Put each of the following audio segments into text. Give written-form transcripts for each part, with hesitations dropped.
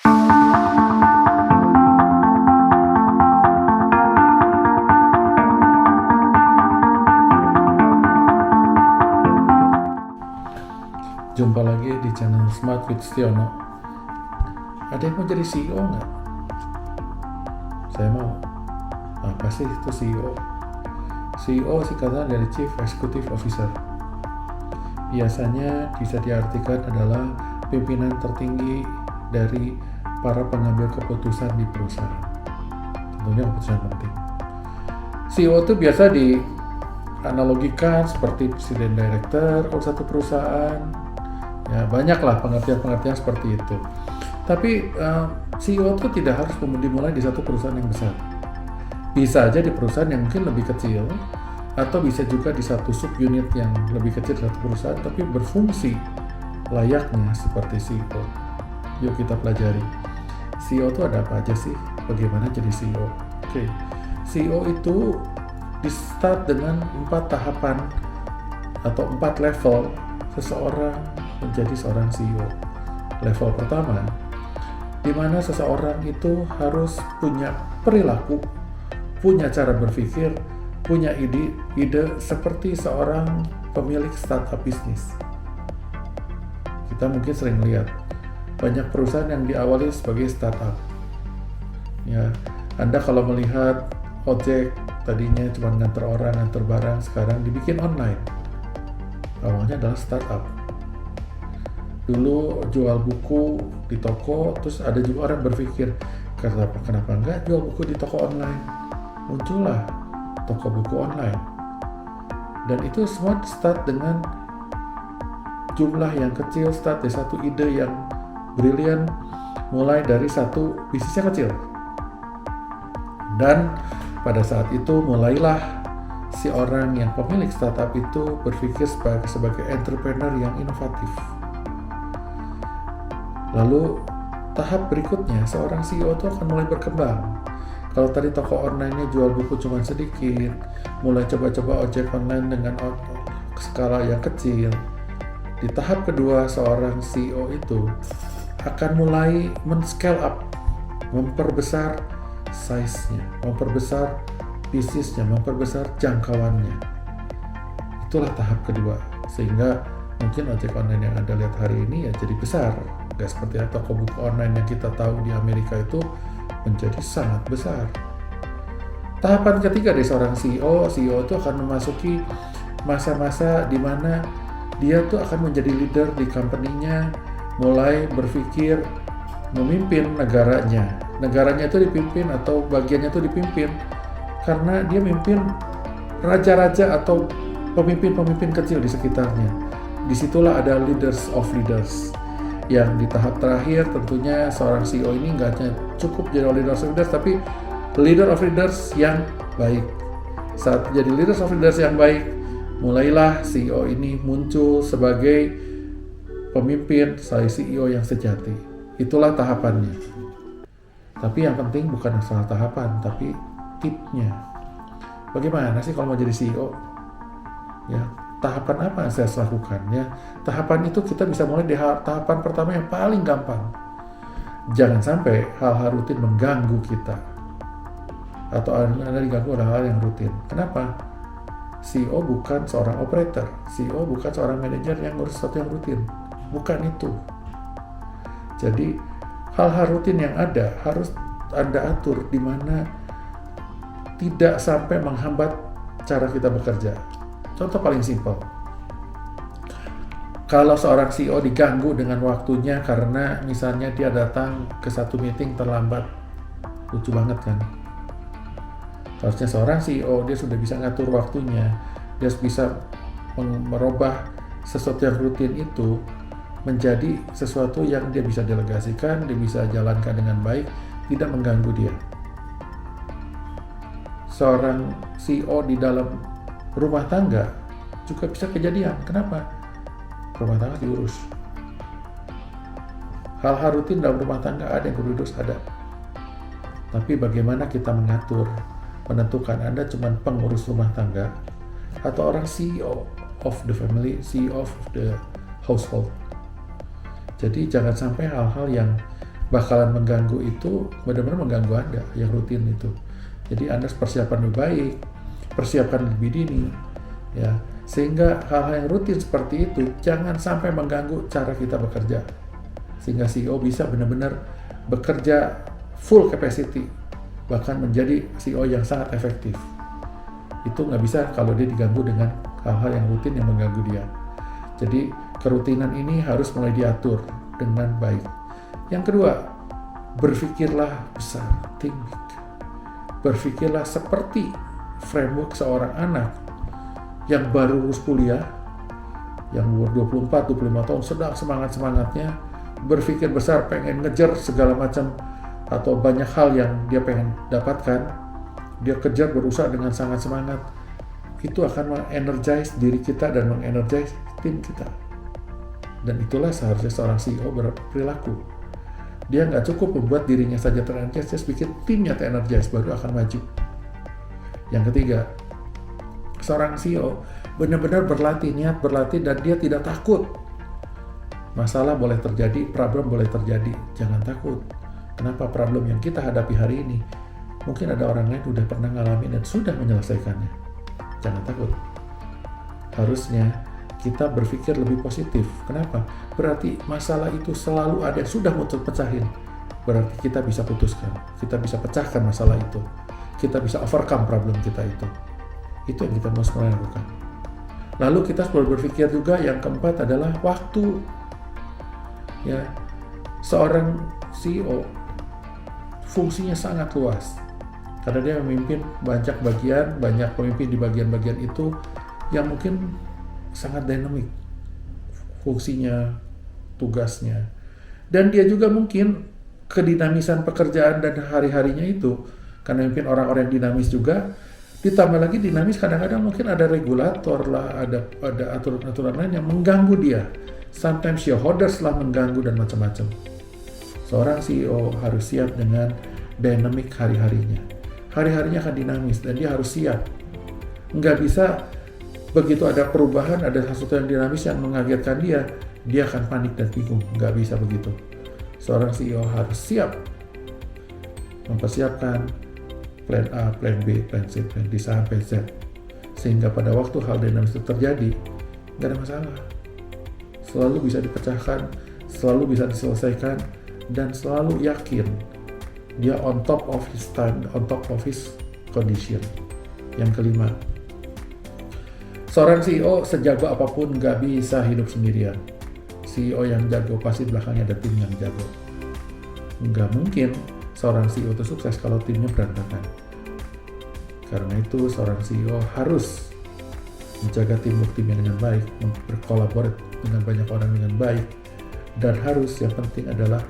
Jumpa lagi di channel Smart with Stiono. Ada yang mau jadi CEO nggak? Saya mau. Apa sih itu CEO? CEO singkatan dari Chief Executive Officer. Biasanya bisa diartikan adalah pimpinan tertinggi dari para pengambil keputusan di perusahaan. Tentunya keputusan penting. CEO itu biasa dianalogikan seperti presiden director kalau satu perusahaan. Ya, banyaklah pengertian-pengertian seperti itu. Tapi CEO itu tidak harus dimulai di satu perusahaan yang besar. Bisa aja di perusahaan yang mungkin lebih kecil, atau bisa juga di satu subunit yang lebih kecil dari satu perusahaan, tapi berfungsi layaknya seperti CEO. Yuk kita pelajari. CEO itu ada apa aja sih? Bagaimana jadi CEO? Oke. CEO itu di-start dengan 4 tahapan atau 4 level seseorang menjadi seorang CEO. Level pertama, di mana seseorang itu harus punya perilaku, punya cara berpikir, punya ide seperti seorang pemilik startup bisnis. Kita mungkin sering lihat banyak perusahaan yang diawali sebagai startup. Ya, Anda kalau melihat ojek tadinya cuma nganter orang, nganter barang, sekarang dibikin online. Awalnya adalah startup. Dulu jual buku di toko, terus ada juga orang berpikir, kenapa enggak jual buku di toko online? Muncullah toko buku online. Dan itu semua start dengan jumlah yang kecil, start dari satu ide yang brilian, mulai dari satu bisnisnya kecil. Dan pada saat itu mulailah si orang yang pemilik startup itu berpikir sebagai entrepreneur yang inovatif. Lalu tahap berikutnya seorang CEO itu akan mulai berkembang. Kalau tadi toko online-nya jual buku cuma sedikit, mulai coba-coba ojek online dengan skala yang kecil. Di tahap kedua seorang CEO itu akan mulai men-scale up, memperbesar size-nya, memperbesar bisnisnya, memperbesar jangkauannya. Itulah tahap kedua, sehingga mungkin ojek online yang Anda lihat hari ini ya jadi besar. Nggak seperti toko buku online yang kita tahu di Amerika itu menjadi sangat besar. Tahapan ketiga dari seorang CEO itu akan memasuki masa-masa di mana dia tuh akan menjadi leader di company-nya, mulai berpikir memimpin negaranya. Negaranya itu dipimpin atau bagiannya itu dipimpin karena dia memimpin raja-raja atau pemimpin-pemimpin kecil di sekitarnya. Disitulah ada leaders of leaders. Yang di tahap terakhir tentunya seorang CEO ini nggak hanya cukup jadi leader of leaders, tapi leader of leaders yang baik. Saat jadi leader of leaders yang baik, mulailah CEO ini muncul sebagai pemimpin, CEO yang sejati. Itulah tahapannya. Tapi yang penting bukan masalah tahapan, tapi tipnya. Bagaimana sih kalau mau jadi CEO? Ya, tahapan apa yang saya lakukan? Ya, tahapan itu kita bisa mulai di tahapan pertama yang paling gampang. Jangan sampai hal-hal rutin mengganggu kita, atau Anda diganggu oleh hal yang rutin. Kenapa? CEO bukan seorang operator, CEO bukan seorang manajer yang ngurus sesuatu yang rutin. Bukan itu. Jadi hal-hal rutin yang ada harus Anda atur di mana tidak sampai menghambat cara kita bekerja. Contoh paling simpel, kalau seorang CEO diganggu dengan waktunya karena misalnya dia datang ke satu meeting terlambat, lucu banget kan? Harusnya seorang CEO dia sudah bisa ngatur waktunya, dia bisa merubah sesuatu yang rutin itu menjadi sesuatu yang dia bisa delegasikan, dia bisa jalankan dengan baik, tidak mengganggu dia. Seorang CEO di dalam rumah tangga juga bisa kejadian. Kenapa? Rumah tangga diurus. Hal-hal rutin dalam rumah tangga ada yang diurus, ada. Tapi bagaimana kita menentukan Anda cuma pengurus rumah tangga atau orang CEO of the family, CEO of the household. Jadi jangan sampai hal-hal yang bakalan mengganggu itu benar-benar mengganggu Anda yang rutin itu. Jadi Anda persiapan lebih baik, persiapkan lebih dini, ya, sehingga hal-hal yang rutin seperti itu jangan sampai mengganggu cara kita bekerja, sehingga CEO bisa benar-benar bekerja full capacity, bahkan menjadi CEO yang sangat efektif. Itu nggak bisa kalau dia diganggu dengan hal-hal yang rutin yang mengganggu dia. Jadi kerutinan ini harus mulai diatur dengan baik. Yang kedua, berpikirlah besar, think big. Berpikirlah seperti framework seorang anak yang baru lulus kuliah, yang umur 24-25 tahun, sedang semangat-semangatnya, berpikir besar, pengen ngejar segala macam atau banyak hal yang dia pengen dapatkan, dia kejar, berusaha dengan sangat semangat. Itu akan mengenergize diri kita dan mengenergize tim kita. Dan itulah seharusnya seorang CEO berperilaku. Dia nggak cukup membuat dirinya saja terenergize, dia bikin timnya terenergize, baru akan maju. Yang ketiga, seorang CEO benar-benar berlatih, niat berlatih, dan dia tidak takut. Masalah boleh terjadi, problem boleh terjadi, jangan takut. Kenapa problem yang kita hadapi hari ini, mungkin ada orang lain sudah pernah ngalamin dan sudah menyelesaikannya. Jangan takut. Harusnya kita berpikir lebih positif. Kenapa? Berarti masalah itu selalu ada, sudah muncul pecahin. Berarti kita bisa putuskan, kita bisa pecahkan masalah itu. Kita bisa overcome problem kita itu. Itu yang kita harus lakukan. Lalu kita perlu berpikir juga yang keempat adalah waktu. Ya, seorang CEO fungsinya sangat luas. Karena dia memimpin banyak bagian, banyak pemimpin di bagian-bagian itu yang mungkin sangat dinamik fungsinya, tugasnya. Dan dia juga mungkin kedinamisan pekerjaan dan hari-harinya itu, karena memimpin orang-orang yang dinamis juga, ditambah lagi dinamis kadang-kadang mungkin ada regulator lah, ada aturan-aturan lain yang mengganggu dia. Sometimes shareholders lah mengganggu dan macam-macam. Seorang CEO harus siap dengan dynamic hari-harinya. Hari-harinya akan dinamis dan dia harus siap. Nggak bisa begitu ada perubahan, ada sesuatu yang dinamis yang mengagetkan dia akan panik dan bingung. Nggak bisa begitu. Seorang CEO harus siap mempersiapkan plan A, plan B, plan C, plan D sampai Z. Sehingga pada waktu hal dinamis itu terjadi, nggak ada masalah. Selalu bisa dipecahkan, selalu bisa diselesaikan, dan selalu yakin dia on top of his time, on top of his condition. Yang kelima, seorang CEO sejago apapun nggak bisa hidup sendirian. CEO yang jago pasti belakangnya ada tim yang jago. Nggak mungkin seorang CEO itu sukses kalau timnya berantakan. Karena itu seorang CEO harus menjaga timnya dengan baik, berkolaborasi dengan banyak orang dengan baik, dan harus yang penting adalah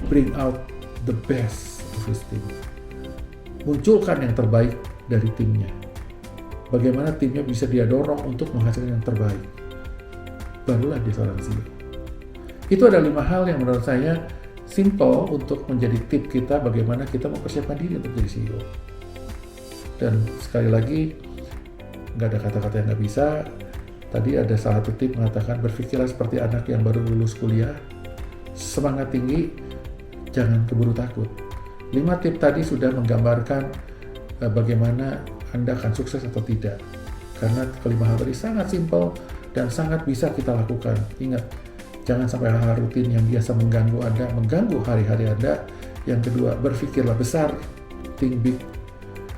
bring out the best of his team. Munculkan yang terbaik dari timnya. Bagaimana timnya bisa dia dorong untuk menghasilkan yang terbaik. Barulah dia seorang CEO. Itu ada 5 hal yang menurut saya simple untuk menjadi tip kita bagaimana kita mempersiapkan diri untuk jadi CEO. Dan sekali lagi, nggak ada kata-kata yang nggak bisa. Tadi ada salah satu tip mengatakan berpikirlah seperti anak yang baru lulus kuliah, semangat tinggi, jangan keburu takut. 5 tip tadi sudah menggambarkan bagaimana Anda akan sukses atau tidak. Karena kelima hal tadi sangat simple dan sangat bisa kita lakukan. Ingat, jangan sampai hal-hal rutin yang biasa mengganggu Anda, mengganggu hari-hari Anda. Yang kedua, berpikirlah besar, think big,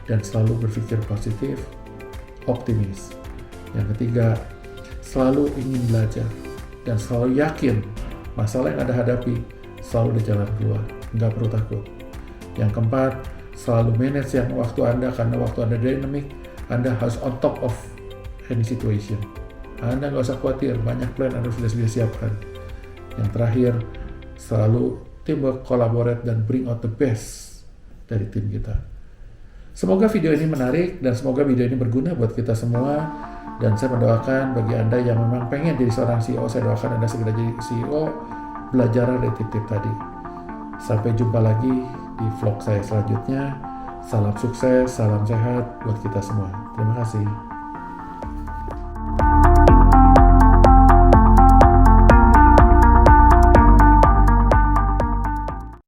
dan selalu berpikir positif, optimis. Yang ketiga, selalu ingin belajar dan selalu yakin masalah yang Anda hadapi selalu ada jalan keluar, nggak perlu takut. Yang keempat, selalu manage yang waktu Anda, karena waktu Anda dynamic, Anda harus on top of any situation. Anda nggak usah khawatir, banyak plan Anda sudah siapkan. Yang terakhir, selalu teamwork, collaborate, dan bring out the best dari tim kita. Semoga video ini menarik dan semoga video ini berguna buat kita semua. Dan saya mendoakan bagi Anda yang memang pengen jadi seorang CEO, saya doakan Anda segera jadi CEO, belajar dari tip-tip tadi. Sampai jumpa lagi di vlog saya selanjutnya. Salam sukses, salam sehat buat kita semua. Terima kasih.